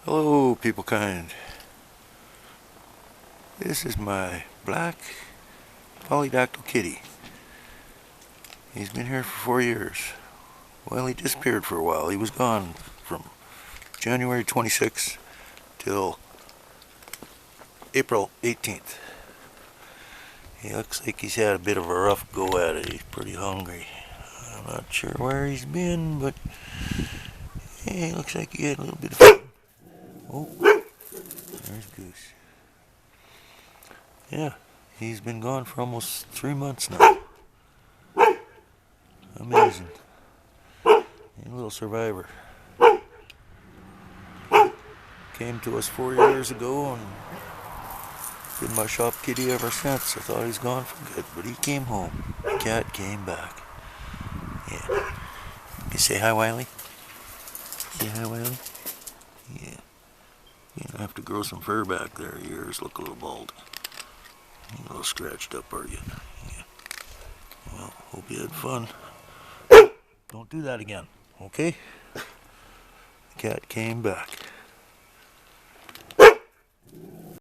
Hello, people kind. This is my black polydactyl kitty. He's been here for 4 years. Well, he disappeared for a while. He was gone from January 26th till April 18th. He looks like he's had a bit of a rough go at it. He's pretty hungry. I'm not sure where he's been, but yeah, he looks like he had a little bit of fun. Oh, there's Goose. Yeah, he's been gone for almost 3 months now. Amazing. A little survivor. Came to us 4 years ago and been my shop kitty ever since. I thought he's gone for good, but he came home. The cat came back. Yeah. You say hi, Wiley? Say hi, Wiley? Yeah. You're gonna have to grow some fur back there. Your ears look a little bald. A little scratched up, are you? Yeah. Well, hope you had fun. Don't do that again, okay? The cat came back.